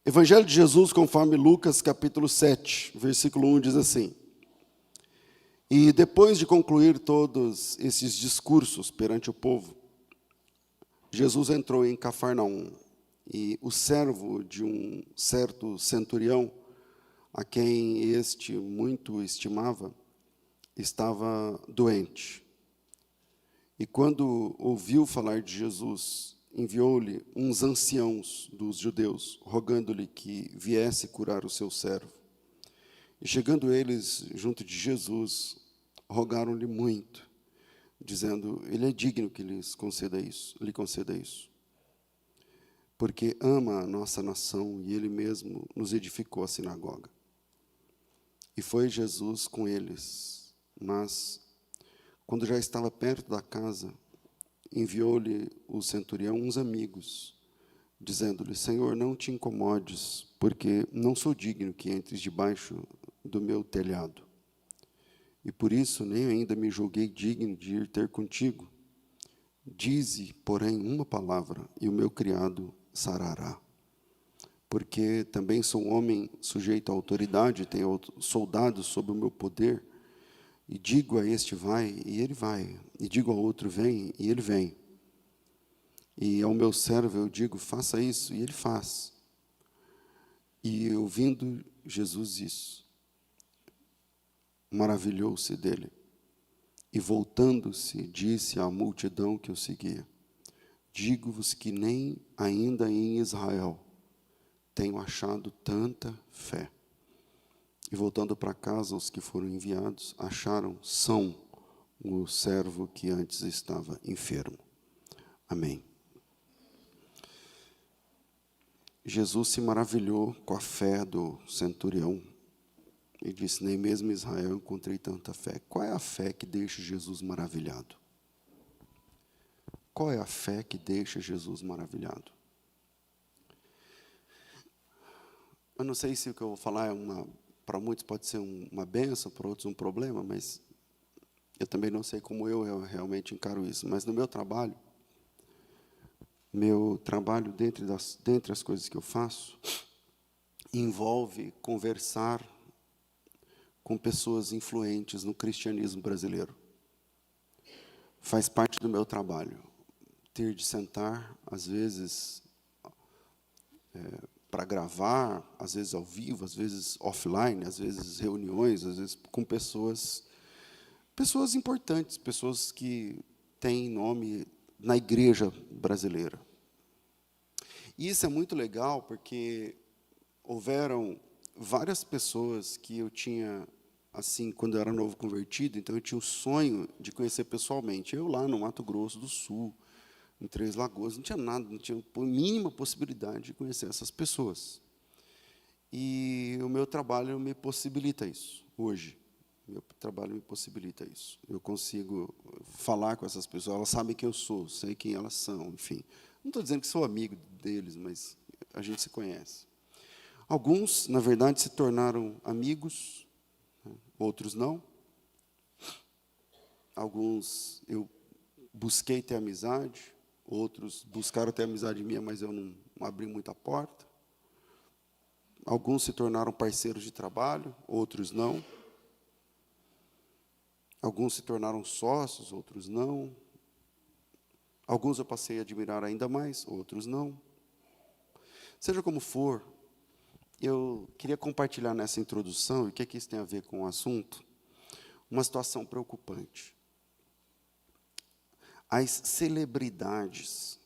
Evangelho de Jesus, conforme Lucas, capítulo 7, versículo 1, diz assim: E depois de concluir todos esses discursos perante o povo, Jesus entrou em Cafarnaum, e o servo de um certo centurião, a quem este muito estimava, estava doente. E quando ouviu falar de Jesus, enviou-lhe uns anciãos dos judeus, rogando-lhe que viesse curar o seu servo. E chegando eles junto de Jesus, rogaram-lhe muito, dizendo: Ele é digno que lhe conceda isso, porque ama a nossa nação e ele mesmo nos edificou a sinagoga. E foi Jesus com eles, mas quando já estava perto da casa, enviou-lhe o centurião uns amigos, dizendo-lhe: Senhor, não te incomodes, porque não sou digno que entres debaixo do meu telhado. E por isso nem ainda me julguei digno de ir ter contigo. Dize, porém, uma palavra, e o meu criado sarará. Porque também sou um homem sujeito à autoridade, tenho soldados sob o meu poder, e digo a este vai, e ele vai, e digo ao outro vem, e ele vem. E ao meu servo eu digo, faça isso, e ele faz. E ouvindo Jesus isso, maravilhou-se dele, e voltando-se, disse à multidão que o seguia: Digo-vos que nem ainda em Israel tenho achado tanta fé. E voltando para casa, os que foram enviados acharam são o servo que antes estava enfermo. Amém. Jesus se maravilhou com a fé do centurião e disse: nem mesmo em Israel encontrei tanta fé. Qual é a fé que deixa Jesus maravilhado? Qual é a fé que deixa Jesus maravilhado? Eu não sei se o que eu vou falar para muitos pode ser uma bênção, para outros um problema, mas eu também não sei como eu realmente encaro isso. Mas no meu trabalho, dentre as coisas que eu faço, envolve conversar com pessoas influentes no cristianismo brasileiro. Faz parte do meu trabalho, ter de sentar, às vezes, para gravar, às vezes ao vivo, às vezes offline, às vezes reuniões, às vezes com pessoas importantes, pessoas que têm nome na igreja brasileira. E isso é muito legal, porque houveram várias pessoas que eu tinha, assim, quando eu era novo convertido, então eu tinha o sonho de conhecer pessoalmente. Eu lá no Mato Grosso do Sul, em Três Lagoas, não tinha nada, não tinha a mínima possibilidade de conhecer essas pessoas. E o meu trabalho me possibilita isso, hoje. Meu trabalho me possibilita isso. Eu consigo falar com essas pessoas, elas sabem quem eu sou, sei quem elas são, enfim. Não estou dizendo que sou amigo deles, mas a gente se conhece. Alguns, na verdade, se tornaram amigos, outros não. Alguns eu busquei ter amizade, outros buscaram ter amizade minha, mas eu não abri muita porta. Alguns se tornaram parceiros de trabalho, outros não. Alguns se tornaram sócios, outros não. Alguns eu passei a admirar ainda mais, outros não. Seja como for, eu queria compartilhar nessa introdução, e o que é que isso tem a ver com o assunto, uma situação preocupante. As celebridades,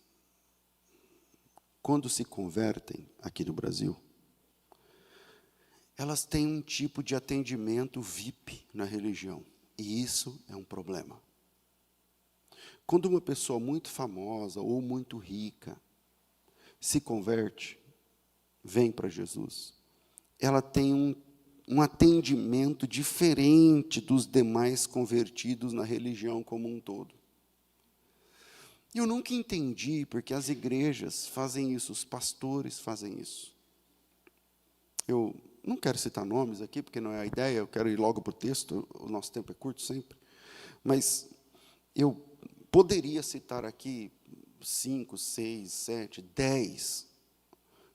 quando se convertem aqui no Brasil, elas têm um tipo de atendimento VIP na religião, e isso é um problema. Quando uma pessoa muito famosa ou muito rica se converte, vem para Jesus, ela tem um atendimento diferente dos demais convertidos na religião como um todo. Eu nunca entendi porque as igrejas fazem isso, os pastores fazem isso. Eu não quero citar nomes aqui, porque não é a ideia, eu quero ir logo para o texto, o nosso tempo é curto sempre, mas eu poderia citar aqui 5, 6, 7, 10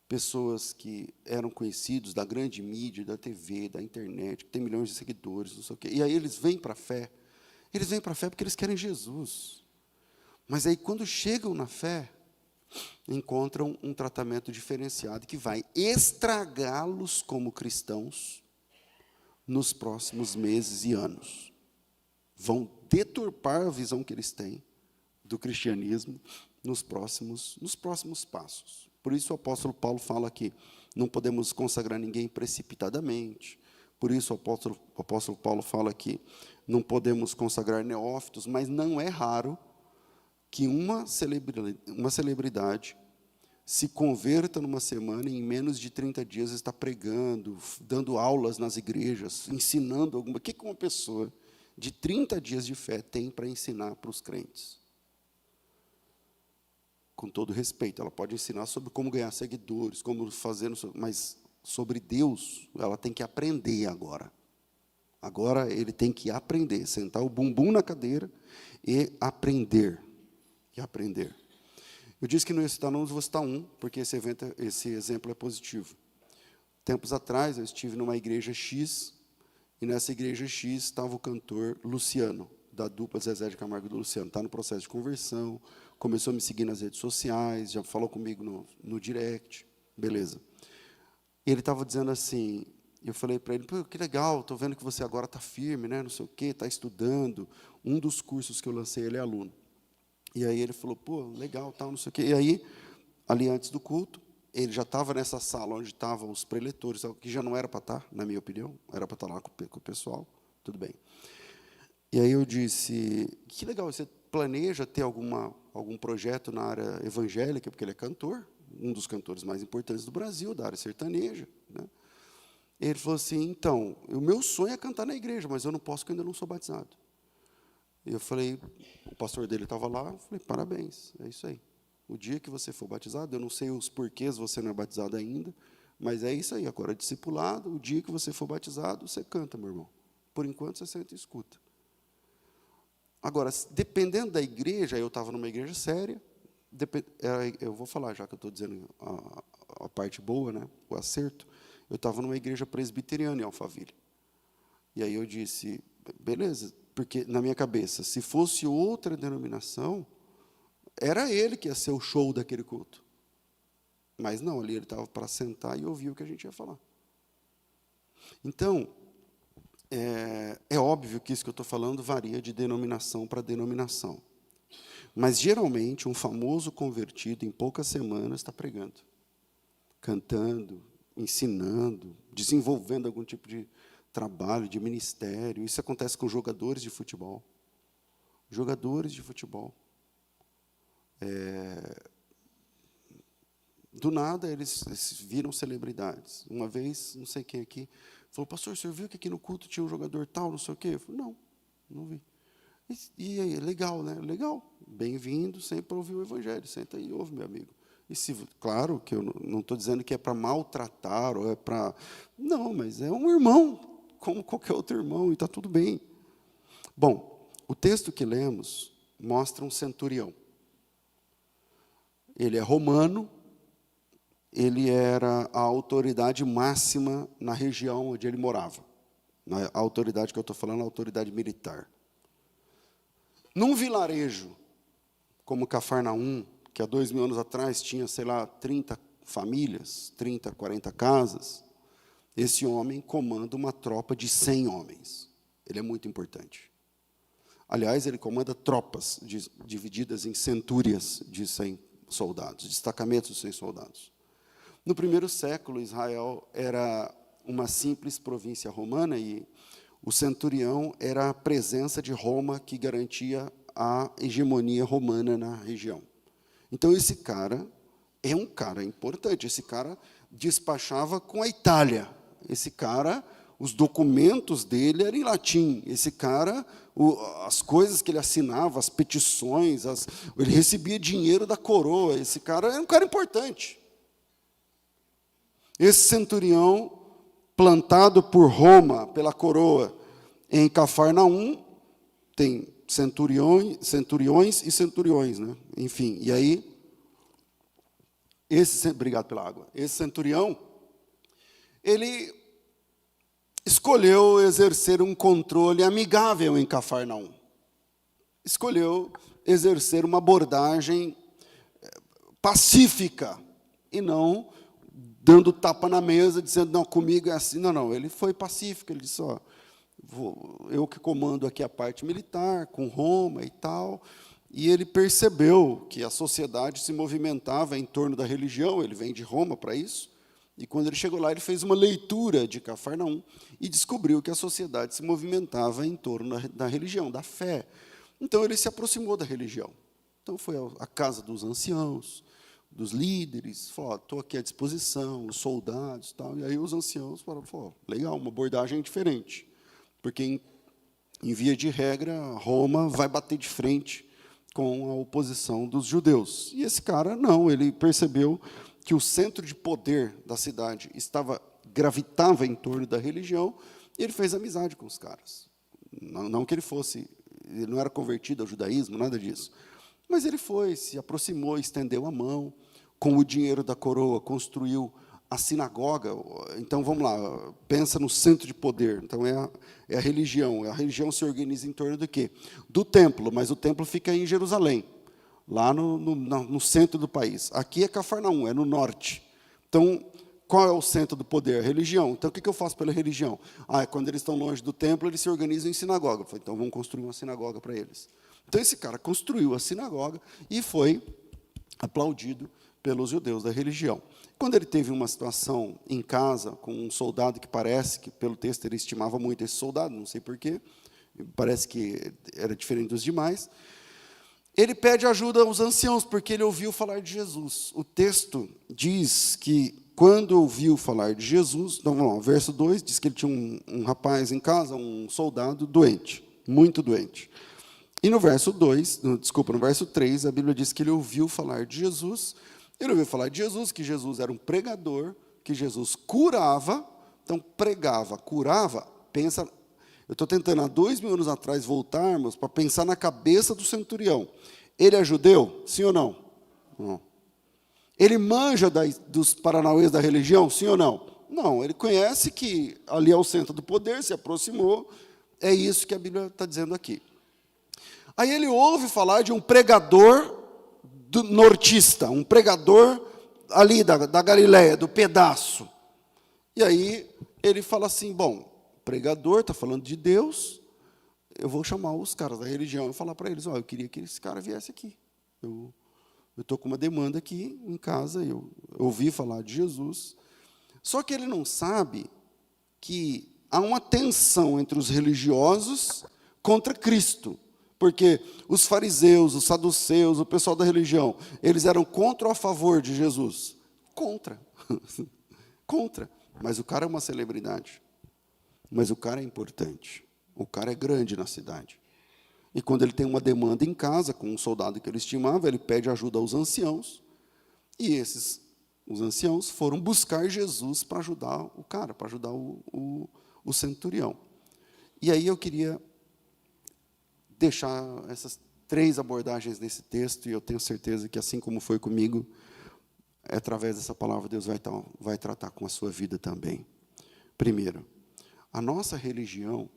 pessoas que eram conhecidos da grande mídia, da TV, da internet, que tem milhões de seguidores, não sei o quê. E aí eles vêm para a fé. Eles vêm para a fé porque eles querem Jesus. Mas aí, quando chegam na fé, encontram um tratamento diferenciado que vai estragá-los como cristãos nos próximos meses e anos. Vão deturpar a visão que eles têm do cristianismo nos próximos passos. Por isso o apóstolo Paulo fala que não podemos consagrar ninguém precipitadamente. Por isso o apóstolo Paulo fala que não podemos consagrar neófitos, mas não é raro que uma celebridade se converta numa semana e em menos de 30 dias está pregando, dando aulas nas igrejas, ensinando alguma... O que uma pessoa de 30 dias de fé tem para ensinar para os crentes? Com todo respeito, ela pode ensinar sobre como ganhar seguidores, como fazer, mas sobre Deus, ela tem que aprender agora. Agora ele tem que aprender, sentar o bumbum na cadeira e aprender. Eu disse que não ia citar nomes, vou citar um, porque esse exemplo é positivo. Tempos atrás, eu estive numa igreja X, e nessa igreja X estava o cantor Luciano, da dupla Zezé de Camargo e do Luciano. Está no processo de conversão, começou a me seguir nas redes sociais, já falou comigo no direct, beleza. E ele estava dizendo assim, eu falei para ele, pô, que legal, estou vendo que você agora está firme, né, não sei o quê, está estudando. Um dos cursos que eu lancei, ele é aluno. E aí ele falou, pô, legal, tal, não sei o quê. E aí, ali antes do culto, ele já estava nessa sala onde estavam os preletores, que já não era para estar, na minha opinião, era para estar lá com o pessoal, tudo bem. E aí eu disse, que legal, você planeja ter algum projeto na área evangélica, porque ele é cantor, um dos cantores mais importantes do Brasil, da área sertaneja, né? Ele falou assim, então, o meu sonho é cantar na igreja, mas eu não posso porque eu ainda não sou batizado. Eu falei, o pastor dele estava lá, eu falei, parabéns, é isso aí. O dia que você for batizado, eu não sei os porquês você não é batizado ainda, mas é isso aí, agora é discipulado, o dia que você for batizado, você canta, meu irmão. Por enquanto, você senta e escuta. Agora, dependendo da igreja, eu estava numa igreja séria, eu vou falar, já que eu estou dizendo a parte boa, né, o acerto, eu estava numa igreja presbiteriana em Alphaville. E aí eu disse, beleza, porque na minha cabeça, se fosse outra denominação, era ele que ia ser o show daquele culto. Mas não, ali ele estava para sentar e ouvir o que a gente ia falar. Então, é óbvio que isso que eu estou falando varia de denominação para denominação. Mas, geralmente, um famoso convertido, em poucas semanas, está pregando, cantando, ensinando, desenvolvendo algum tipo de trabalho, de ministério. Isso acontece com jogadores de futebol. Jogadores de futebol. Do nada, eles viram celebridades. Uma vez, não sei quem aqui, falou, pastor, o senhor viu que aqui no culto tinha um jogador tal, não sei o quê? Eu falei, não vi. E aí, legal, né? Legal. Bem-vindo sempre para ouvir o evangelho. Senta aí e ouve, meu amigo. E claro que eu não estou dizendo que é para maltratar, ou é para... Não, mas é um irmão, como qualquer outro irmão, e está tudo bem. Bom, o texto que lemos mostra um centurião. Ele é romano, ele era a autoridade máxima na região onde ele morava. A autoridade que eu estou falando é a autoridade militar. Num vilarejo, como Cafarnaum, que há 2000 anos atrás tinha, sei lá, 30 famílias, 30, 40 casas, esse homem comanda uma tropa de 100 homens. Ele é muito importante. Aliás, ele comanda tropas divididas em centúrias de 100 soldados, destacamentos de 100 soldados. No primeiro século, Israel era uma simples província romana e o centurião era a presença de Roma que garantia a hegemonia romana na região. Então, esse cara é um cara importante. Esse cara despachava com a Itália. Esse cara, os documentos dele eram em latim. Esse cara, as coisas que ele assinava, as petições, ele recebia dinheiro da coroa. Esse cara era um cara importante. Esse centurião, plantado por Roma, pela coroa, em Cafarnaum, tem centuriões e centuriões, né? Enfim, e aí Obrigado pela água. Esse centurião, ele escolheu exercer um controle amigável em Cafarnaum. Escolheu exercer uma abordagem pacífica e não dando tapa na mesa, dizendo, não, comigo é assim. Não, ele foi pacífico, ele disse, ó, eu que comando aqui a parte militar, com Roma e tal, e ele percebeu que a sociedade se movimentava em torno da religião, ele vem de Roma para isso, e quando ele chegou lá, ele fez uma leitura de Cafarnaum e descobriu que a sociedade se movimentava em torno da religião, da fé. Então, ele se aproximou da religião. Então, foi à casa dos anciãos, dos líderes, falou, estou aqui à disposição, os soldados, tal. E aí os anciãos falaram, legal, uma abordagem diferente, porque em via de regra, Roma vai bater de frente com a oposição dos judeus. E esse cara, não, ele percebeu que o centro de poder da cidade gravitava em torno da religião, e ele fez amizade com os caras. Não que ele não era convertido ao judaísmo, nada disso. Mas ele se aproximou, estendeu a mão, com o dinheiro da coroa, construiu a sinagoga. Então, vamos lá, pensa no centro de poder. Então, é a religião. A religião se organiza em torno do quê? Do templo, mas o templo fica em Jerusalém, lá no centro do país. Aqui é Cafarnaum, é no norte. Então, qual é o centro do poder? A religião. Então, o que eu faço pela religião? Quando eles estão longe do templo, eles se organizam em sinagoga. Então, vamos construir uma sinagoga para eles. Então, esse cara construiu a sinagoga e foi aplaudido pelos judeus da religião. Quando ele teve uma situação em casa com um soldado que parece que, pelo texto, ele estimava muito esse soldado, não sei porquê, parece que era diferente dos demais, ele pede ajuda aos anciãos, porque ele ouviu falar de Jesus. O texto diz que, quando ouviu falar de Jesus, então, vamos lá, verso 2, diz que ele tinha um rapaz em casa, um soldado doente, muito doente. E no verso 3, a Bíblia diz que ele ouviu falar de Jesus. Ele ouviu falar de Jesus, que Jesus era um pregador, que Jesus curava. Então, pregava, curava. Pensa, eu estou tentando, há 2 mil anos atrás, voltarmos para pensar na cabeça do centurião. Ele é judeu? Sim ou não? Não. Ele manja dos paranauês da religião? Sim ou não? Não, ele conhece que ali é o centro do poder, se aproximou. É isso que a Bíblia está dizendo aqui. Aí ele ouve falar de um pregador nortista, um pregador ali da Galileia, do pedaço. E aí ele fala assim, bom, pregador, está falando de Deus, eu vou chamar os caras da religião e falar para eles, eu queria que esse cara viesse aqui. Eu estou com uma demanda aqui em casa, eu ouvi falar de Jesus. Só que ele não sabe que há uma tensão entre os religiosos contra Cristo. Porque os fariseus, os saduceus, o pessoal da religião, eles eram contra ou a favor de Jesus? Contra. Contra. Mas o cara é uma celebridade. Mas o cara é importante. O cara é grande na cidade. E quando ele tem uma demanda em casa, com um soldado que ele estimava, ele pede ajuda aos anciãos. E os anciãos foram buscar Jesus para ajudar o cara, para ajudar o centurião. E aí eu queria deixar essas 3 abordagens nesse texto, e eu tenho certeza que, assim como foi comigo, através dessa palavra, Deus vai tratar com a sua vida também. Primeiro, a nossa religião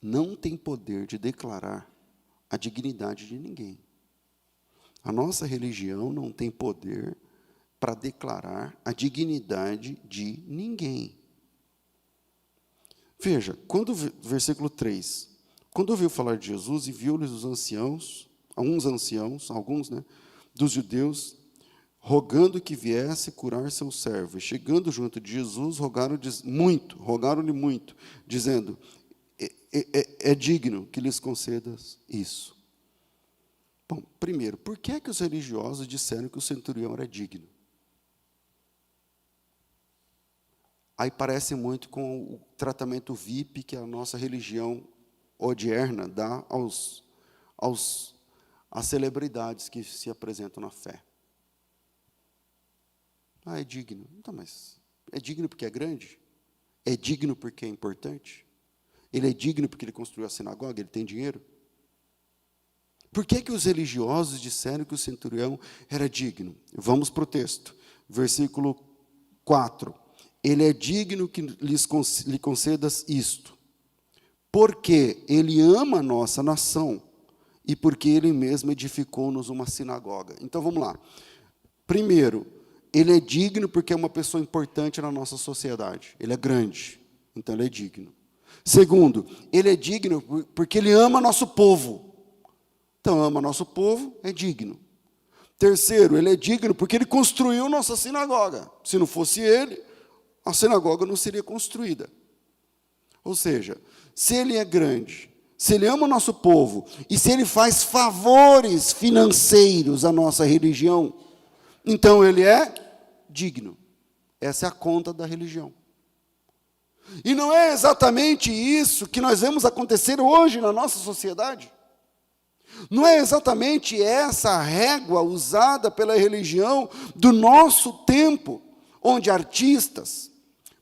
não tem poder de declarar a dignidade de ninguém. A nossa religião não tem poder para declarar a dignidade de ninguém. Veja, versículo 3, quando ouviu falar de Jesus e viu-lhes alguns, dos judeus, rogando que viesse curar seu servo. E chegando junto de Jesus, rogaram-lhe muito, dizendo, é digno que lhes concedas isso. Bom, primeiro, por que é que os religiosos disseram que o centurião era digno? Aí parece muito com o tratamento VIP que a nossa religião odierna dá às celebridades que se apresentam na fé. É digno. Então, mas é digno porque é grande? É digno porque é importante? Ele é digno porque ele construiu a sinagoga, ele tem dinheiro? Por que que os religiosos disseram que o centurião era digno? Vamos para o texto, versículo 4. Ele é digno que lhe concedas isto, porque ele ama a nossa nação e porque ele mesmo edificou-nos uma sinagoga. Então, vamos lá. Primeiro, ele é digno porque é uma pessoa importante na nossa sociedade. Ele é grande, então ele é digno. Segundo, ele é digno porque ele ama nosso povo. Então, ama nosso povo, é digno. Terceiro, ele é digno porque ele construiu nossa sinagoga. Se não fosse ele, a sinagoga não seria construída. Ou seja, se ele é grande, se ele ama o nosso povo, e se ele faz favores financeiros à nossa religião, então ele é digno. Essa é a conta da religião. E não é exatamente isso que nós vemos acontecer hoje na nossa sociedade? Não é exatamente essa a régua usada pela religião do nosso tempo, onde artistas,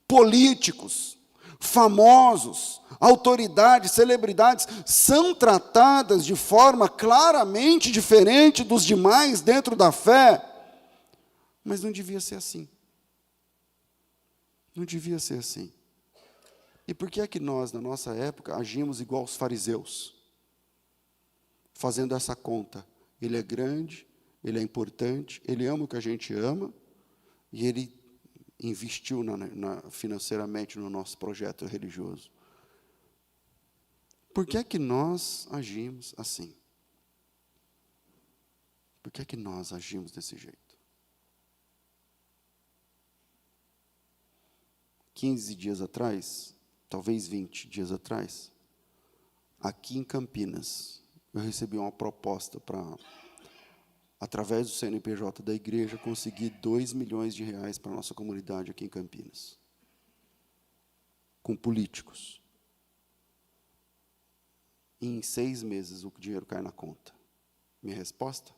políticos, famosos, autoridades, celebridades, são tratadas de forma claramente diferente dos demais dentro da fé? Mas não devia ser assim. Não devia ser assim. E por que é que nós, na nossa época, agimos igual os fariseus? Fazendo essa conta. Ele é grande, ele é importante, ele ama o que a gente ama, e ele investiu financeiramente no nosso projeto religioso. Por que é que nós agimos assim? Por que é que nós agimos desse jeito? 15 dias atrás, talvez 20 dias atrás, aqui em Campinas, eu recebi uma proposta para, através do CNPJ da igreja, conseguir 2 milhões de reais para a nossa comunidade aqui em Campinas. Com políticos. E em 6 meses o dinheiro cai na conta. Minha resposta?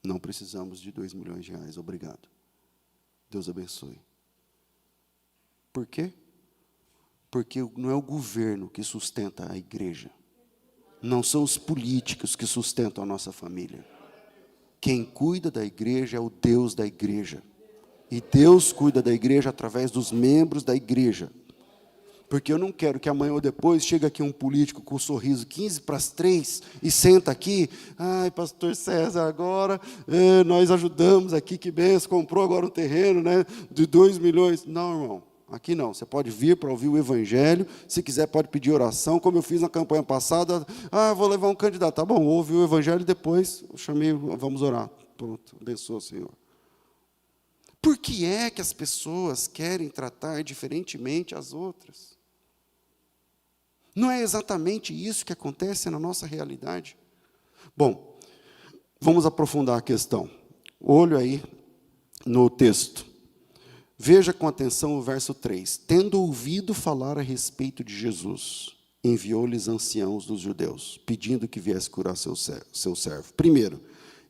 Não precisamos de 2 milhões de reais, obrigado. Deus abençoe. Por quê? Porque não é o governo que sustenta a igreja. Não são os políticos que sustentam a nossa família. Quem cuida da igreja é o Deus da igreja. E Deus cuida da igreja através dos membros da igreja. Porque eu não quero que amanhã ou depois chegue aqui um político com o sorriso 15 para as 3 e senta aqui. Ai, pastor César, agora nós ajudamos aqui, que benção, comprou agora um terreno, né, de 2 milhões. Não, irmão. Aqui não, você pode vir para ouvir o evangelho, se quiser pode pedir oração, como eu fiz na campanha passada, vou levar um candidato, tá bom, ouve o evangelho e depois eu chamei, vamos orar, pronto, abençoa o Senhor. Por que é que as pessoas querem tratar diferentemente as outras? Não é exatamente isso que acontece na nossa realidade? Bom, vamos aprofundar a questão, olho aí no texto. Veja com atenção o verso 3. Tendo ouvido falar a respeito de Jesus, enviou-lhes anciãos dos judeus, pedindo que viesse curar seu servo. Primeiro,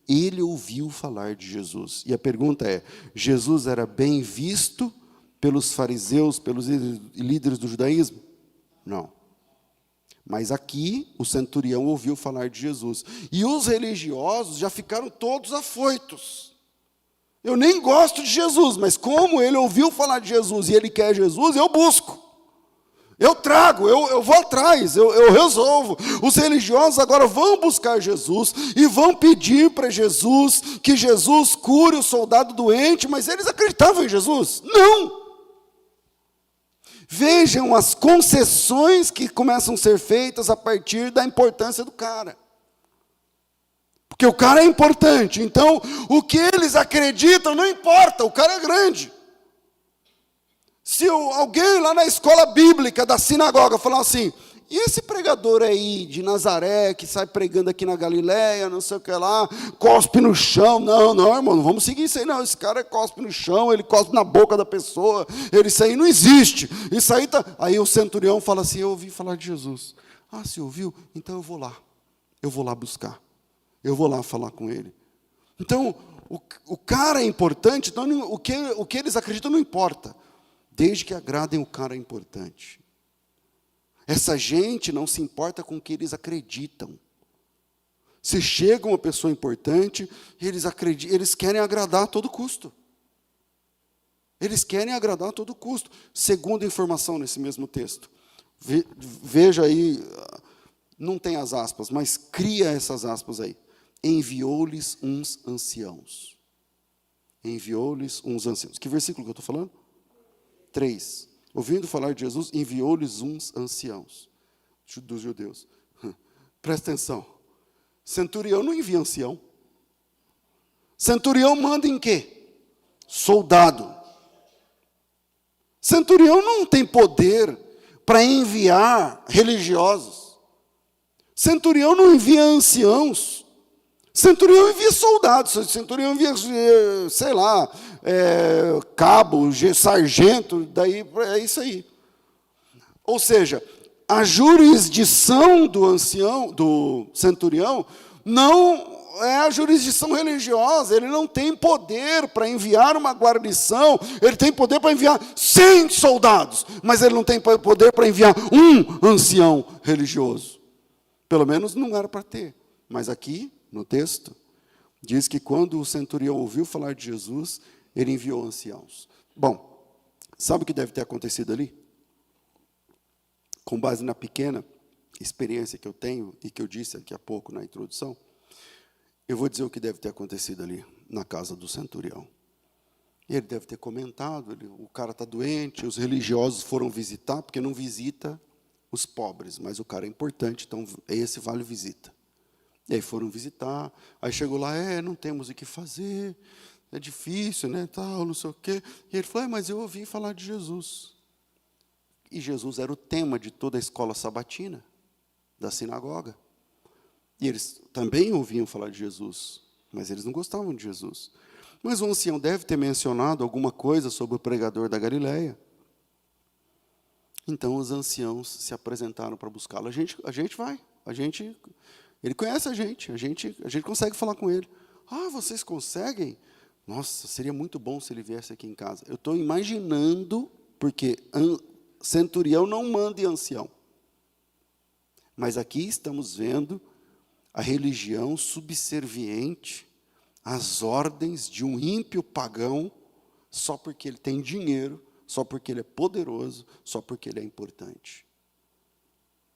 ele ouviu falar de Jesus. E a pergunta é, Jesus era bem visto pelos fariseus, pelos líderes do judaísmo? Não. Mas aqui, o centurião ouviu falar de Jesus. E os religiosos já ficaram todos afoitos. Eu nem gosto de Jesus, mas como ele ouviu falar de Jesus e ele quer Jesus, eu busco. Eu trago, eu vou atrás, eu resolvo. Os religiosos agora vão buscar Jesus e vão pedir para Jesus que Jesus cure o soldado doente, mas eles acreditavam em Jesus? Não! Vejam as concessões que começam a ser feitas a partir da importância do cara. Porque o cara é importante, então o que eles acreditam não importa, o cara é grande. Se alguém lá na escola bíblica da sinagoga falar assim, e esse pregador aí de Nazaré, que sai pregando aqui na Galileia, não sei o que lá, cospe no chão, não, irmão, não vamos seguir isso aí não, esse cara cospe no chão, ele cospe na boca da pessoa, isso aí não existe, isso aí tá... Aí o centurião fala assim, eu ouvi falar de Jesus. Ah, você ouviu? Então eu vou lá buscar. Eu vou lá falar com ele. Então, o cara é importante, então o que eles acreditam não importa, desde que agradem o cara é importante. Essa gente não se importa com o que eles acreditam. Se chega uma pessoa importante, eles querem agradar a todo custo. Eles querem agradar a todo custo. Segunda informação nesse mesmo texto. Veja aí, não tem as aspas, mas cria essas aspas aí. Enviou-lhes uns anciãos. Enviou-lhes uns anciãos. Que versículo que eu estou falando? 3. Ouvindo falar de Jesus, enviou-lhes uns anciãos dos judeus. Presta atenção. Centurião não envia ancião. Centurião manda em quê? Soldado. Centurião não tem poder para enviar religiosos. Centurião não envia anciãos. Centurião envia soldados. Centurião envia, sei lá, cabo, sargento, daí é isso aí. Ou seja, a jurisdição do ancião, do centurião, não é a jurisdição religiosa. Ele não tem poder para enviar uma guarnição. Ele tem poder para enviar 100 soldados, mas ele não tem poder para enviar um ancião religioso. Pelo menos não era para ter. Mas aqui, no texto, diz que quando o centurião ouviu falar de Jesus, ele enviou anciãos. Bom, sabe o que deve ter acontecido ali? Com base na pequena experiência que eu tenho e que eu disse aqui há pouco na introdução, eu vou dizer o que deve ter acontecido ali na casa do centurião. Ele deve ter comentado, o cara está doente, os religiosos foram visitar, porque não visita os pobres, mas o cara é importante, então esse vale visita. E aí foram visitar, aí chegou lá, não temos o que fazer, é difícil, né, tal, não sei o quê. E ele falou, mas eu ouvi falar de Jesus. E Jesus era o tema de toda a escola sabatina, da sinagoga. E eles também ouviam falar de Jesus, mas eles não gostavam de Jesus. Mas o ancião deve ter mencionado alguma coisa sobre o pregador da Galileia. Então os anciãos se apresentaram para buscá-lo. A gente vai, ele conhece a gente consegue falar com ele. Ah, vocês conseguem? Nossa, seria muito bom se ele viesse aqui em casa. Eu estou imaginando, porque centurião não manda em ancião. Mas aqui estamos vendo a religião subserviente às ordens de um ímpio pagão, só porque ele tem dinheiro, só porque ele é poderoso, só porque ele é importante.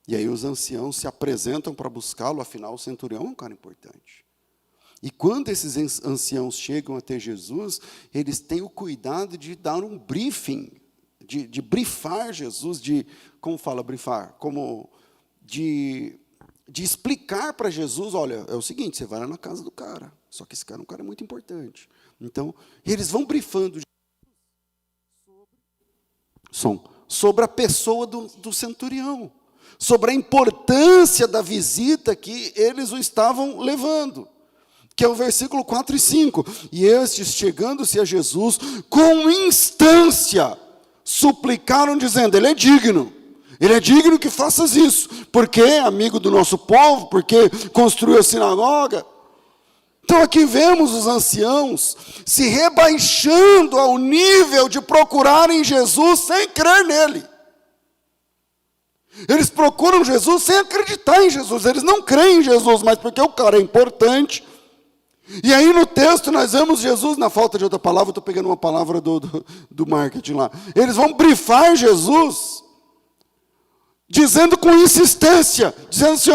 E aí os anciãos se apresentam para buscá-lo, afinal o centurião é um cara importante. E quando esses anciãos chegam até Jesus, eles têm o cuidado de dar um briefing, de brifar Jesus, como fala brifar? Como de explicar para Jesus, olha, é o seguinte, você vai lá na casa do cara, só que esse cara é um cara muito importante. Então, eles vão brifando sobre a pessoa do centurião, sobre a importância da visita que eles o estavam levando, que é o versículo 4 e 5. E estes, chegando-se a Jesus, com instância, suplicaram, dizendo, ele é digno que faças isso, porque é amigo do nosso povo, porque construiu a sinagoga. Então aqui vemos os anciãos se rebaixando ao nível de procurarem Jesus sem crer nele. Eles procuram Jesus sem acreditar em Jesus, eles não creem em Jesus, mas porque o cara é importante. E aí no texto nós vemos Jesus, na falta de outra palavra, estou pegando uma palavra do marketing lá. Eles vão brifar Jesus, dizendo com insistência, dizendo assim,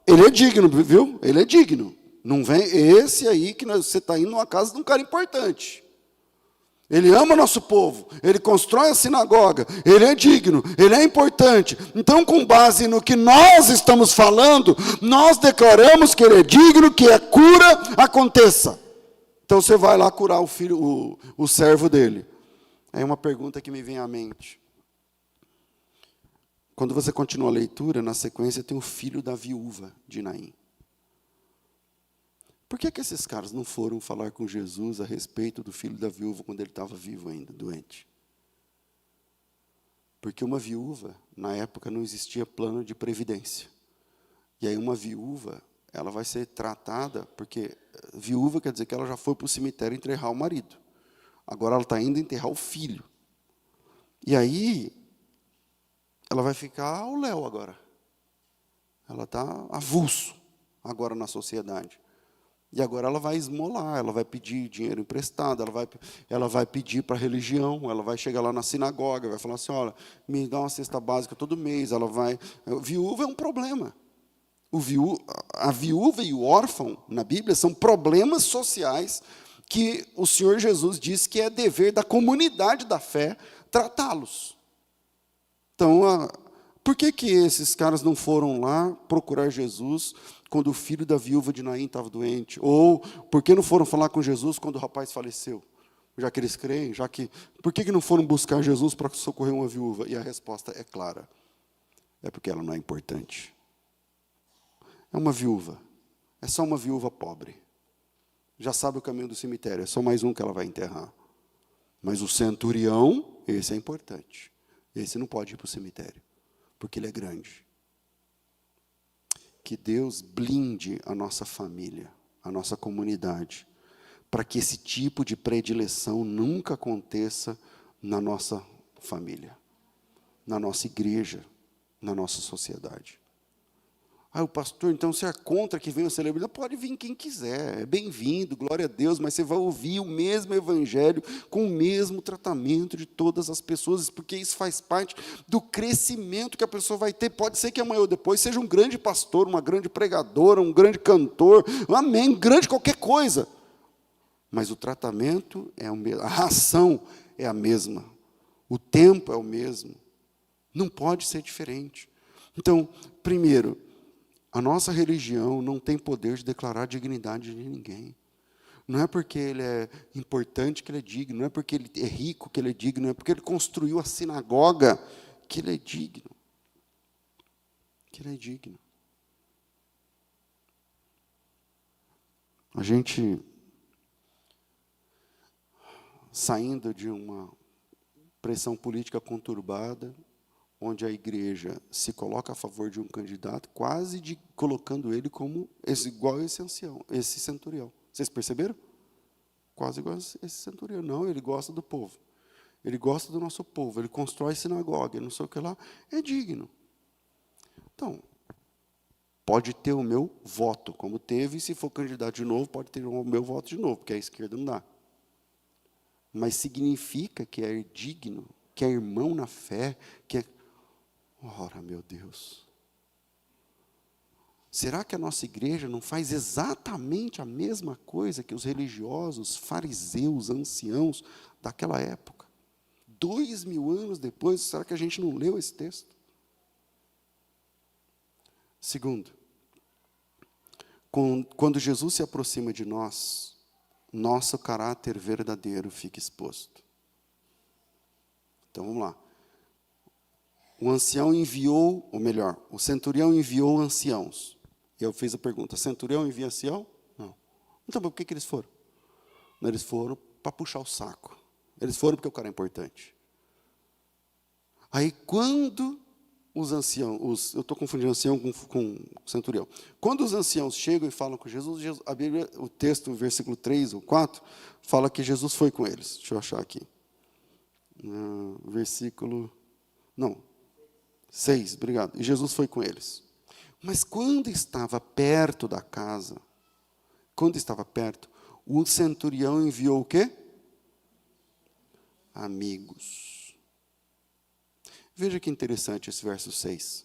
ele é digno, viu? Ele é digno. Não vem esse aí que você está indo numa casa de um cara importante. Ele ama nosso povo, ele constrói a sinagoga, ele é digno, ele é importante. Então, com base no que nós estamos falando, nós declaramos que ele é digno, que a cura aconteça. Então, você vai lá curar o filho, o servo dele. Aí uma pergunta que me vem à mente. Quando você continua a leitura, na sequência tem o filho da viúva de Naim. Por que esses caras não foram falar com Jesus a respeito do filho da viúva quando ele estava vivo ainda, doente? Porque uma viúva, na época, não existia plano de previdência. E aí uma viúva, ela vai ser tratada, porque viúva quer dizer que ela já foi para o cemitério enterrar o marido. Agora ela está indo enterrar o filho. E aí, ela vai ficar ao léu agora. Ela está avulso. agora na sociedade. E agora ela vai esmolar, ela vai pedir dinheiro emprestado, ela vai pedir para a religião, ela vai chegar lá na sinagoga, vai falar assim, olha, me dá uma cesta básica todo mês, viúva é um problema. A viúva e o órfão, na Bíblia, são problemas sociais que o Senhor Jesus diz que é dever da comunidade da fé tratá-los. Então, por que esses caras não foram lá procurar Jesus quando o filho da viúva de Naim estava doente? Ou por que não foram falar com Jesus quando o rapaz faleceu? Já que eles creem, por que não foram buscar Jesus para socorrer uma viúva? E a resposta é clara. É porque ela não é importante. É uma viúva. É só uma viúva pobre. Já sabe o caminho do cemitério. É só mais um que ela vai enterrar. Mas o centurião, esse é importante. Esse não pode ir para o cemitério, porque ele é grande. Que Deus blinde a nossa família, a nossa comunidade, para que esse tipo de predileção nunca aconteça na nossa família, na nossa igreja, na nossa sociedade. O pastor, então, você é contra que venha a celebridade? Pode vir quem quiser, é bem-vindo, glória a Deus, mas você vai ouvir o mesmo evangelho, com o mesmo tratamento de todas as pessoas, porque isso faz parte do crescimento que a pessoa vai ter. Pode ser que amanhã ou depois seja um grande pastor, uma grande pregadora, um grande cantor, amém, grande qualquer coisa. Mas o tratamento é o mesmo, a ação é a mesma, o tempo é o mesmo, não pode ser diferente. Então, primeiro, a nossa religião não tem poder de declarar a dignidade de ninguém. Não é porque ele é importante que ele é digno, não é porque ele é rico que ele é digno, não é porque ele construiu a sinagoga que ele é digno. Que ele é digno. A gente, saindo de uma pressão política conturbada, onde a igreja se coloca a favor de um candidato, quase colocando ele como igual esse ancião, esse centurião. Vocês perceberam? Quase igual esse centurião. Não, ele gosta do povo. Ele gosta do nosso povo. Ele constrói sinagoga, não sei o que lá. É digno. Então, pode ter o meu voto, como teve, e se for candidato de novo, pode ter o meu voto de novo, porque a esquerda não dá. Mas significa que é digno, que é irmão na fé, que é... Ora, meu Deus. Será que a nossa igreja não faz exatamente a mesma coisa que os religiosos, fariseus, anciãos daquela época? 2000 anos depois, será que a gente não leu esse texto? Segundo, quando Jesus se aproxima de nós, nosso caráter verdadeiro fica exposto. Então, vamos lá. O ancião enviou, ou melhor, o centurião enviou anciãos. E eu fiz a pergunta, centurião envia ancião? Não. Então, por que eles foram? Eles foram para puxar o saco. Eles foram porque o cara é importante. Aí, quando os anciãos, eu estou confundindo ancião com centurião. Quando os anciãos chegam e falam com Jesus, a Bíblia, o texto, versículo 3 ou 4, fala que Jesus foi com eles. Deixa eu achar aqui. Versículo... Não. 6, obrigado. E Jesus foi com eles. Mas quando estava perto da casa, o centurião enviou o quê? Amigos. Veja que interessante esse verso 6.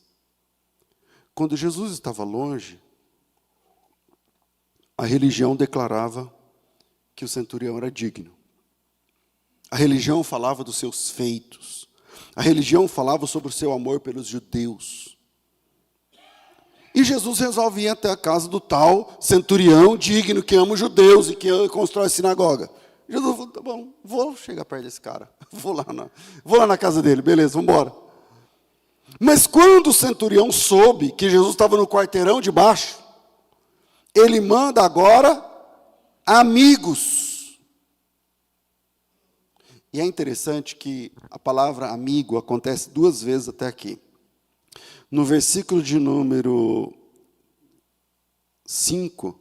Quando Jesus estava longe, a religião declarava que o centurião era digno. A religião falava dos seus feitos. A religião falava sobre o seu amor pelos judeus. E Jesus resolve ir até a casa do tal centurião digno que ama os judeus e que constrói a sinagoga. Jesus falou, tá bom, vou chegar perto desse cara. Vou lá na casa dele, beleza, vamos embora. Mas quando o centurião soube que Jesus estava no quarteirão de baixo, ele manda agora amigos. E é interessante que a palavra amigo acontece 2 vezes até aqui. No versículo de número 5,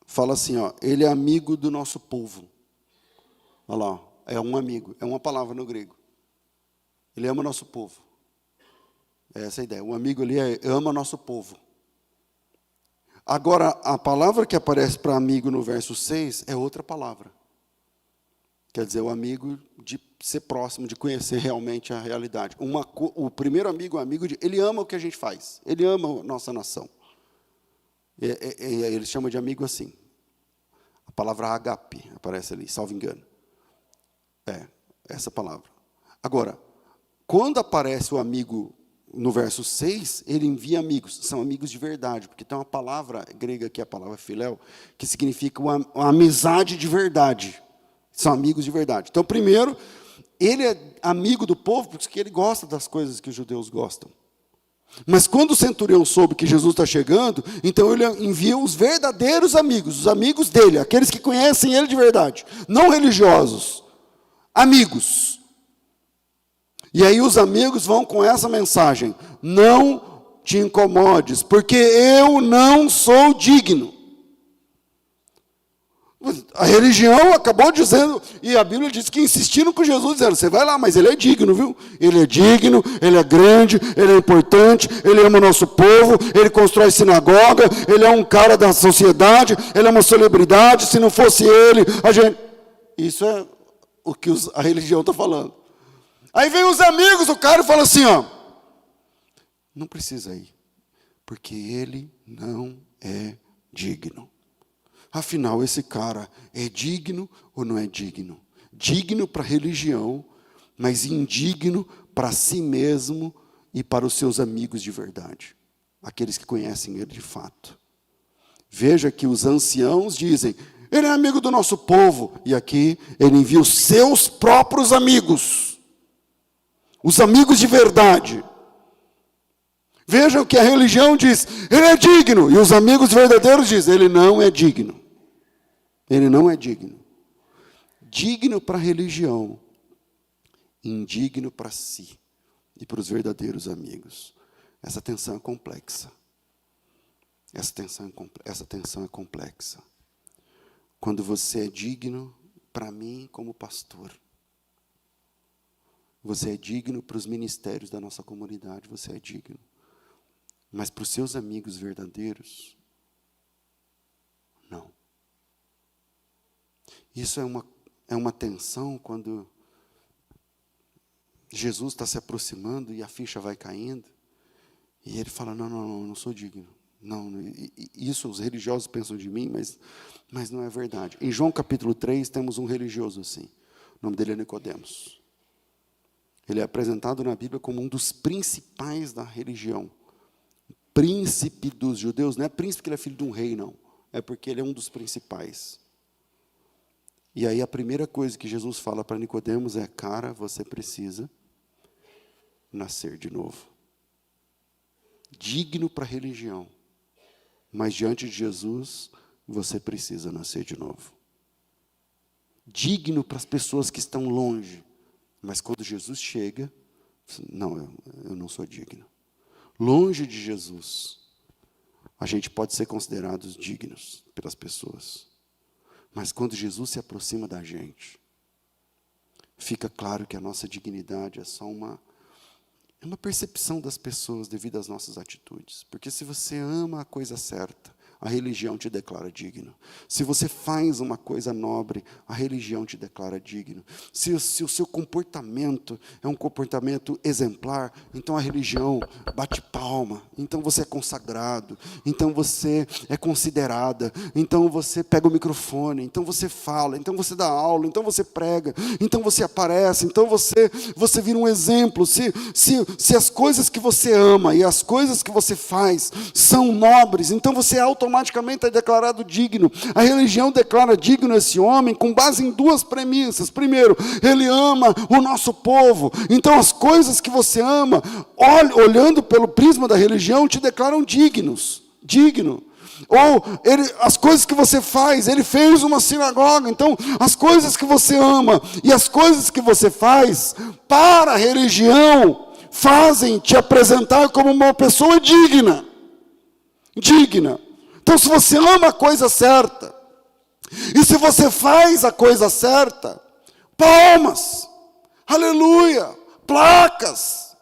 fala assim, ele é amigo do nosso povo. Olha lá, é um amigo, é uma palavra no grego. Ele ama o nosso povo. É essa a ideia. O amigo ali ama o nosso povo. Agora, a palavra que aparece para amigo no verso 6 é outra palavra. Quer dizer, o amigo de ser próximo, de conhecer realmente a realidade. O primeiro amigo é um amigo de... Ele ama o que a gente faz. Ele ama a nossa nação. Ele chama de amigo assim. A palavra agape aparece ali, salvo engano. Essa palavra. Agora, quando aparece o amigo no verso 6, ele envia amigos. São amigos de verdade, porque tem uma palavra grega que é a palavra filéu, que significa uma amizade de verdade. São amigos de verdade. Então, primeiro, ele é amigo do povo porque ele gosta das coisas que os judeus gostam. Mas quando o centurião soube que Jesus está chegando, então ele envia os verdadeiros amigos, os amigos dele, aqueles que conhecem ele de verdade, não religiosos, amigos. E aí os amigos vão com essa mensagem: não te incomodes, porque eu não sou digno. A religião acabou dizendo, e a Bíblia diz que insistiram com Jesus, dizendo: você vai lá, mas ele é digno, viu? Ele é digno, ele é grande, ele é importante, ele ama o nosso povo, ele constrói sinagoga, ele é um cara da sociedade, ele é uma celebridade, se não fosse ele, a gente... Isso é o que a religião está falando. Aí vem os amigos do cara e fala assim, ó: não precisa ir, porque ele não é digno. Afinal, esse cara é digno ou não é digno? Digno para a religião, mas indigno para si mesmo e para os seus amigos de verdade, aqueles que conhecem ele de fato. Veja que os anciãos dizem: ele é amigo do nosso povo, e aqui ele envia os seus próprios amigos. Os amigos de verdade. Vejam que a religião diz: ele é digno. E os amigos verdadeiros dizem: ele não é digno. Ele não é digno. Digno para a religião. Indigno para si. E para os verdadeiros amigos. Essa tensão é complexa. Essa tensão é complexa. Quando você é digno, para mim como pastor, você é digno para os ministérios da nossa comunidade, você é digno. Mas para os seus amigos verdadeiros, não. Isso é uma tensão quando Jesus está se aproximando e a ficha vai caindo. E ele fala: não, eu não sou digno. Não, isso os religiosos pensam de mim, mas não é verdade. Em João capítulo 3 temos um religioso assim. O nome dele é Nicodemos. Ele é apresentado na Bíblia como um dos principais da religião. Príncipe dos judeus. Não é príncipe porque ele é filho de um rei, não. É porque ele é um dos principais. E aí a primeira coisa que Jesus fala para Nicodemos é: cara, você precisa nascer de novo. Digno para a religião. Mas diante de Jesus, você precisa nascer de novo. Digno para as pessoas que estão longe. Mas quando Jesus chega, não, eu não sou digno. Longe de Jesus, a gente pode ser considerados dignos pelas pessoas. Mas quando Jesus se aproxima da gente, fica claro que a nossa dignidade é só uma percepção das pessoas devido às nossas atitudes. Porque se você ama a coisa certa, a religião te declara digno. Se você faz uma coisa nobre, a religião te declara digno. Se o seu comportamento é um comportamento exemplar, então a religião bate palma. Então você é consagrado. Então você é considerada. Então você pega o microfone. Então você fala. Então você dá aula. Então você prega. Então você aparece. Então você vira um exemplo. Se as coisas que você ama e as coisas que você faz são nobres, então você automaticamente é declarado digno. A religião declara digno esse homem com base em duas premissas. Primeiro, ele ama o nosso povo. Então as coisas que você ama, olhando pelo prisma da religião, te declaram dignos. Digno. Ou as coisas que você faz, ele fez uma sinagoga. Então as coisas que você ama e as coisas que você faz para a religião fazem te apresentar como uma pessoa digna. Digna. Então, se você ama a coisa certa, e se você faz a coisa certa, palmas, aleluia, placas,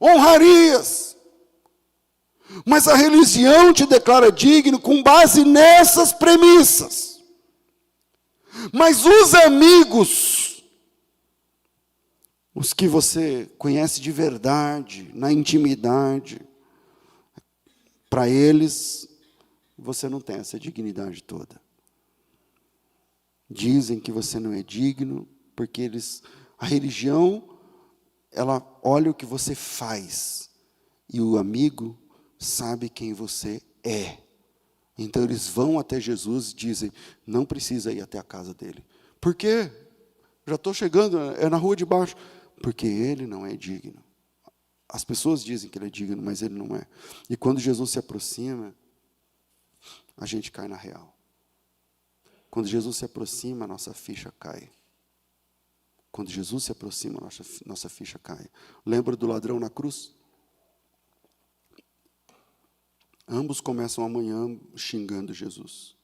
honrarias. Mas a religião te declara digno com base nessas premissas. Mas os amigos, os que você conhece de verdade, na intimidade, para eles, você não tem essa dignidade toda. Dizem que você não é digno, porque a religião, ela olha o que você faz, e o amigo sabe quem você é. Então eles vão até Jesus e dizem, não precisa ir até a casa dele. Por quê? Já estou chegando, é na rua de baixo. Porque ele não é digno. As pessoas dizem que ele é digno, mas ele não é. E quando Jesus se aproxima, a gente cai na real. Quando Jesus se aproxima, a nossa ficha cai. Quando Jesus se aproxima, a nossa ficha cai. Lembra do ladrão na cruz? Ambos começam amanhã xingando Jesus.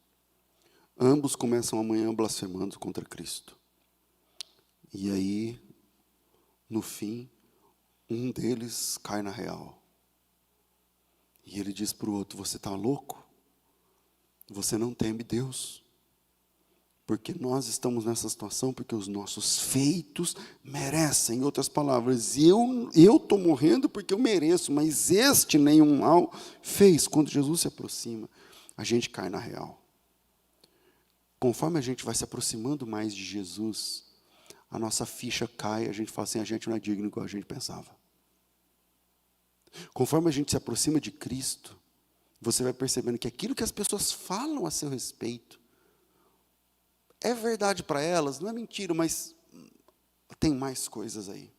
Ambos começam amanhã blasfemando contra Cristo. E aí, no fim, um deles cai na real. E ele diz para o outro, você está louco? Você não teme Deus? Porque nós estamos nessa situação porque os nossos feitos merecem. Em outras palavras, eu estou morrendo porque eu mereço, mas este nenhum mal fez. Quando Jesus se aproxima, a gente cai na real. Conforme a gente vai se aproximando mais de Jesus, a nossa ficha cai, a gente fala assim, a gente não é digno igual a gente pensava. Conforme a gente se aproxima de Cristo, você vai percebendo que aquilo que as pessoas falam a seu respeito, é verdade para elas, não é mentira, mas tem mais coisas aí.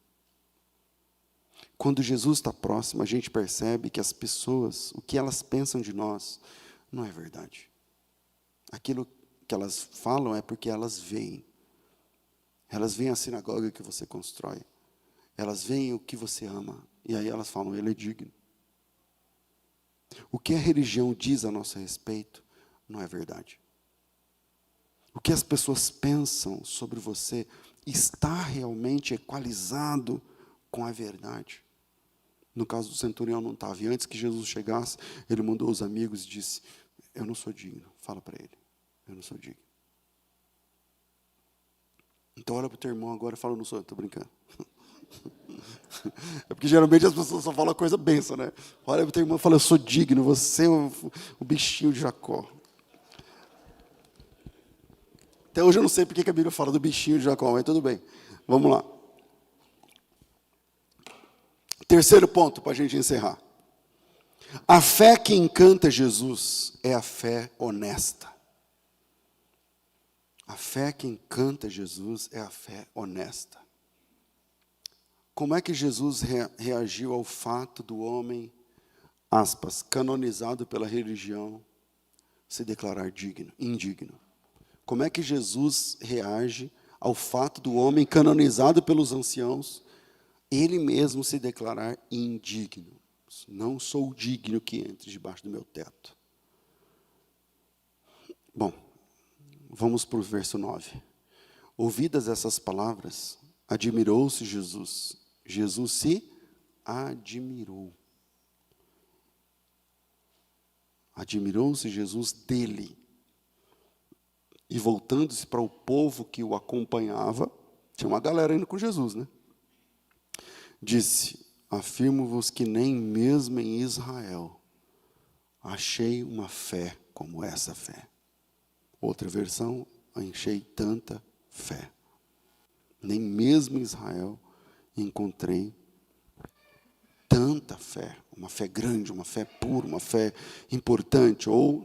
Quando Jesus está próximo, a gente percebe que as pessoas, o que elas pensam de nós, não é verdade. Aquilo que elas falam é porque elas veem. Elas veem a sinagoga que você constrói. Elas veem o que você ama. E aí elas falam, ele é digno. O que a religião diz a nosso respeito, não é verdade. O que as pessoas pensam sobre você está realmente equalizado com a verdade. No caso do centurião não estava. E antes que Jesus chegasse, ele mandou os amigos e disse, eu não sou digno. Fala para ele, eu não sou digno. Então olha para o teu irmão agora e fala, eu não sou, estou brincando. É porque geralmente as pessoas só falam coisa benção, né? Olha para o teu irmão e fala, eu sou digno, você é o bichinho de Jacó. Até hoje eu não sei porque que a Bíblia fala do bichinho de Jacó, mas tudo bem. Vamos lá. Terceiro ponto para a gente encerrar. A fé que encanta Jesus é a fé honesta. A fé que encanta Jesus é a fé honesta. Como é que Jesus reagiu ao fato do homem, aspas, canonizado pela religião, se declarar indigno? Como é que Jesus reage ao fato do homem canonizado pelos anciãos, ele mesmo se declarar indigno? Não sou digno que entre debaixo do meu teto. Bom, vamos para o verso 9. Ouvidas essas palavras, admirou-se Jesus. Jesus se admirou. Admirou-se Jesus dele. E voltando-se para o povo que o acompanhava, tinha uma galera indo com Jesus, né? Disse, afirmo-vos que nem mesmo em Israel achei uma fé como essa fé. Outra versão, achei tanta fé. Nem mesmo em Israel encontrei tanta fé, uma fé grande, uma fé pura, uma fé importante, ou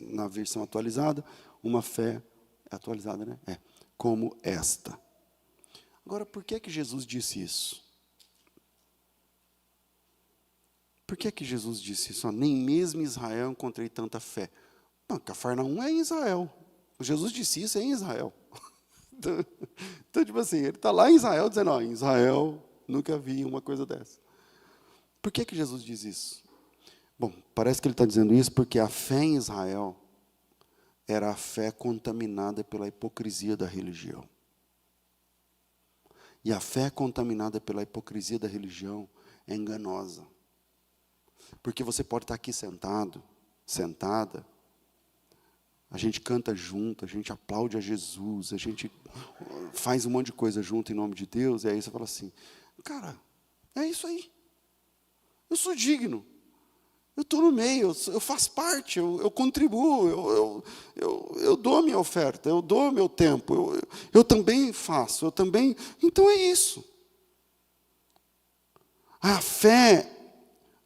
na versão atualizada, uma fé atualizada, né? Como esta. Agora, por que Jesus disse isso? Por que Jesus disse isso? Nem mesmo em Israel encontrei tanta fé. Não, Cafarnaum é em Israel. Jesus disse isso em Israel. Então, tipo assim, ele está lá em Israel dizendo, ó, em Israel nunca vi uma coisa dessa. Por que Jesus diz isso? Bom, parece que ele está dizendo isso porque a fé em Israel era a fé contaminada pela hipocrisia da religião. E a fé contaminada pela hipocrisia da religião é enganosa. Porque você pode estar aqui sentado, sentada, a gente canta junto, a gente aplaude a Jesus, a gente faz um monte de coisa junto em nome de Deus, e aí você fala assim, cara, é isso aí. Eu sou digno. Eu estou no meio, eu faço parte, eu contribuo, eu dou a minha oferta, eu dou o meu tempo, eu também faço, eu também... Então é isso. A fé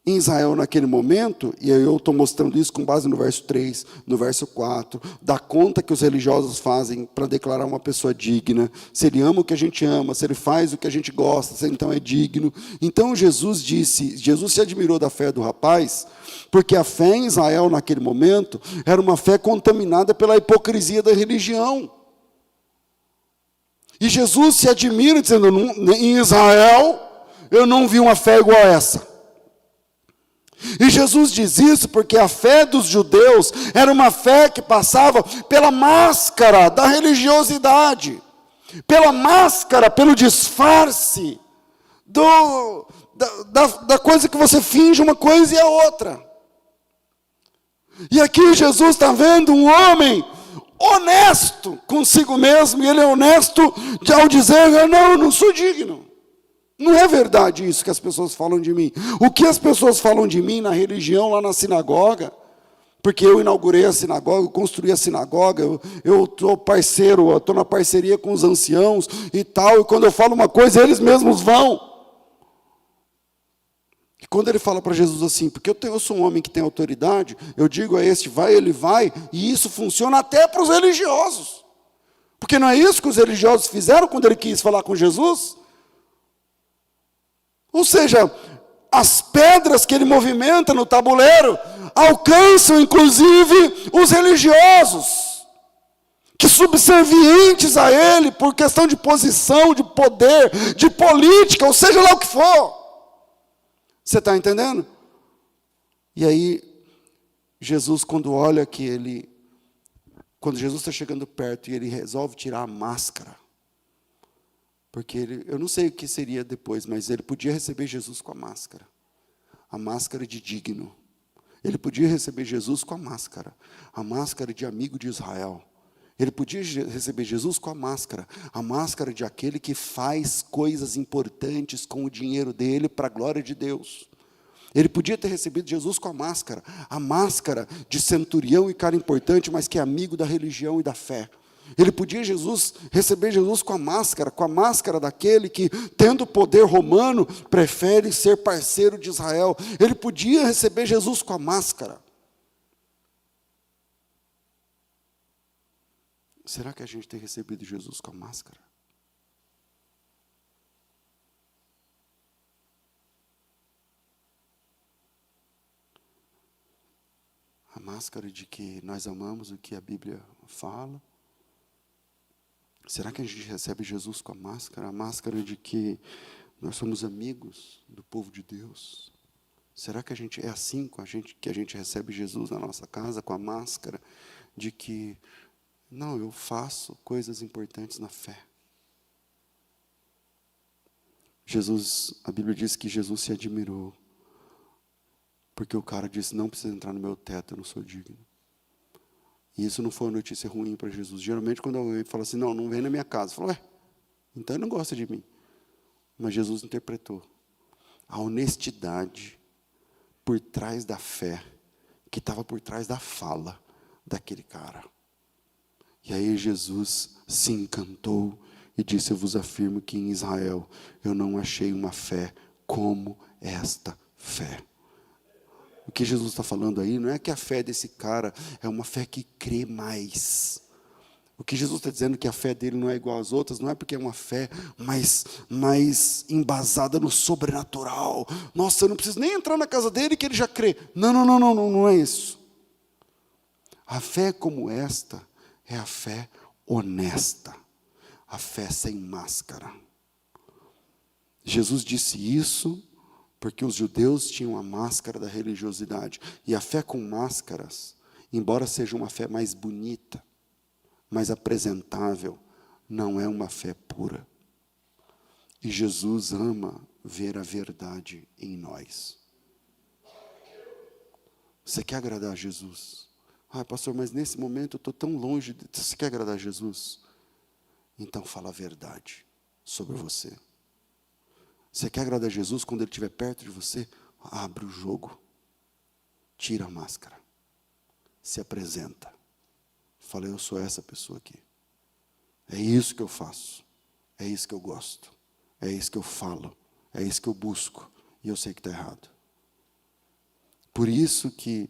em Israel naquele momento, e eu estou mostrando isso com base no verso 3, no verso 4, da conta que os religiosos fazem para declarar uma pessoa digna, se ele ama o que a gente ama, se ele faz o que a gente gosta, se ele então é digno. Então Jesus se admirou da fé do rapaz, porque a fé em Israel naquele momento era uma fé contaminada pela hipocrisia da religião. E Jesus se admira dizendo, em Israel eu não vi uma fé igual a essa. E Jesus diz isso porque a fé dos judeus era uma fé que passava pela máscara da religiosidade, pela máscara, pelo disfarce, da coisa que você finge uma coisa e a outra. E aqui Jesus está vendo um homem honesto consigo mesmo, e ele é honesto ao dizer, não sou digno. Não é verdade isso que as pessoas falam de mim. O que as pessoas falam de mim na religião, lá na sinagoga, porque eu inaugurei a sinagoga, eu construí a sinagoga, eu estou parceiro, eu estou na parceria com os anciãos e tal, e quando eu falo uma coisa, eles mesmos vão. E quando ele fala para Jesus assim, porque eu sou um homem que tem autoridade, eu digo a este, vai, ele vai, e isso funciona até para os religiosos. Porque não é isso que os religiosos fizeram quando ele quis falar com Jesus? Ou seja, as pedras que ele movimenta no tabuleiro alcançam, inclusive, os religiosos, que subservientes a ele, por questão de posição, de poder, de política, ou seja lá o que for. Você está entendendo? E aí, Jesus, quando Jesus está chegando perto e ele resolve tirar a máscara, porque eu não sei o que seria depois, mas ele podia receber Jesus com a máscara de digno. Ele podia receber Jesus com a máscara de amigo de Israel. Ele podia receber Jesus com a máscara de aquele que faz coisas importantes com o dinheiro dele para a glória de Deus. Ele podia ter recebido Jesus com a máscara de centurião e cara importante, mas que é amigo da religião e da fé. Ele podia receber Jesus com a máscara daquele que, tendo poder romano, prefere ser parceiro de Israel. Ele podia receber Jesus com a máscara. Será que a gente tem recebido Jesus com a máscara? A máscara de que nós amamos o que a Bíblia fala? Será que a gente recebe Jesus com a máscara de que nós somos amigos do povo de Deus? Será que a gente é assim que a gente recebe Jesus na nossa casa, com a máscara de que, não, eu faço coisas importantes na fé? A Bíblia diz que Jesus se admirou, porque o cara disse, não precisa entrar no meu teto, eu não sou digno. E isso não foi uma notícia ruim para Jesus. Geralmente, quando alguém fala assim, não vem na minha casa. Fala, então ele não gosta de mim. Mas Jesus interpretou a honestidade por trás da fé, que estava por trás da fala daquele cara. E aí Jesus se encantou e disse, eu vos afirmo que em Israel eu não achei uma fé como esta fé. O que Jesus está falando aí não é que a fé desse cara é uma fé que crê mais. O que Jesus está dizendo que a fé dele não é igual às outras, não é porque é uma fé mais embasada no sobrenatural. Nossa, eu não preciso nem entrar na casa dele que ele já crê. Não é isso. A fé como esta é a fé honesta. A fé sem máscara. Jesus disse isso porque os judeus tinham a máscara da religiosidade. E a fé com máscaras, embora seja uma fé mais bonita, mais apresentável, não é uma fé pura. E Jesus ama ver a verdade em nós. Você quer agradar a Jesus? Ah, pastor, mas nesse momento eu estou tão longe. Você quer agradar a Jesus? Então fala a verdade sobre você. Você quer agradar a Jesus quando Ele estiver perto de você? Abre o jogo. Tira a máscara. Se apresenta. Fala, eu sou essa pessoa aqui. É isso que eu faço. É isso que eu gosto. É isso que eu falo. É isso que eu busco. E eu sei que está errado. Por isso que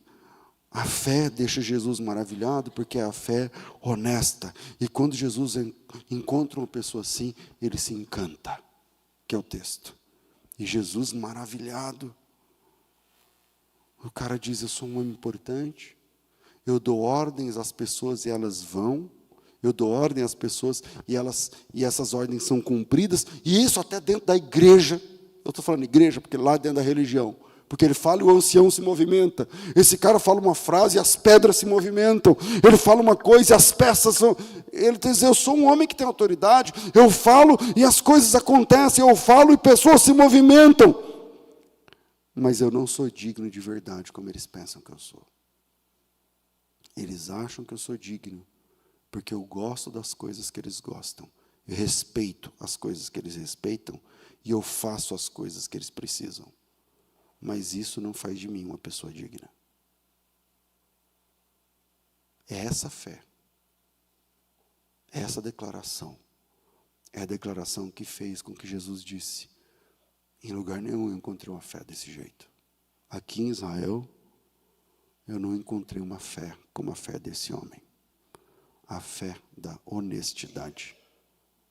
a fé deixa Jesus maravilhado, porque é a fé honesta. E quando Jesus encontra uma pessoa assim, ele se encanta, que é o texto. E Jesus maravilhado. O cara diz, eu sou um homem importante. Eu dou ordens às pessoas e elas vão. Eu dou ordem às pessoas e essas ordens são cumpridas. E isso até dentro da igreja. Eu estou falando igreja, porque lá dentro da religião. Porque ele fala e o ancião se movimenta. Esse cara fala uma frase e as pedras se movimentam. Ele fala uma coisa e as peças são... Ele diz, eu sou um homem que tem autoridade. Eu falo e as coisas acontecem. Eu falo e pessoas se movimentam. Mas eu não sou digno de verdade como eles pensam que eu sou. Eles acham que eu sou digno porque eu gosto das coisas que eles gostam. Eu respeito as coisas que eles respeitam e eu faço as coisas que eles precisam. Mas isso não faz de mim uma pessoa digna. É essa fé. É essa declaração. É a declaração que fez com que Jesus disse, em lugar nenhum eu encontrei uma fé desse jeito. Aqui em Israel, eu não encontrei uma fé como a fé desse homem. A fé da honestidade.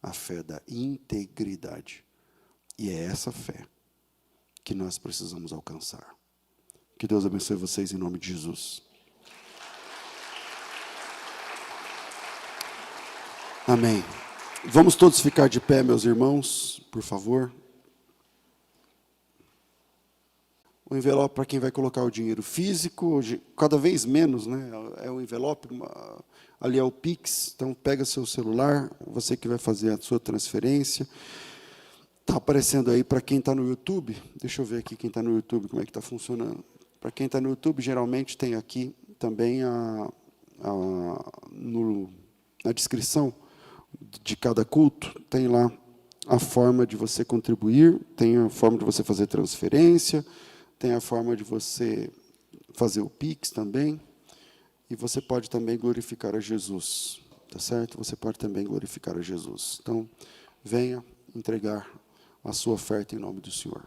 A fé da integridade. E é essa fé que nós precisamos alcançar. Que Deus abençoe vocês em nome de Jesus. Amém. Vamos todos ficar de pé, meus irmãos, por favor. O envelope para quem vai colocar o dinheiro físico, cada vez menos, né? É o envelope, ali é o Pix, então pega seu celular, você que vai fazer a sua transferência. Está aparecendo aí para quem está no YouTube. Deixa eu ver aqui quem está no YouTube, como é que está funcionando. Para quem está no YouTube, geralmente tem aqui também na descrição de cada culto, tem lá a forma de você contribuir, tem a forma de você fazer transferência, tem a forma de você fazer o Pix também, e você pode também glorificar a Jesus, tá certo? Você pode também glorificar a Jesus. Então, venha entregar a sua oferta em nome do Senhor.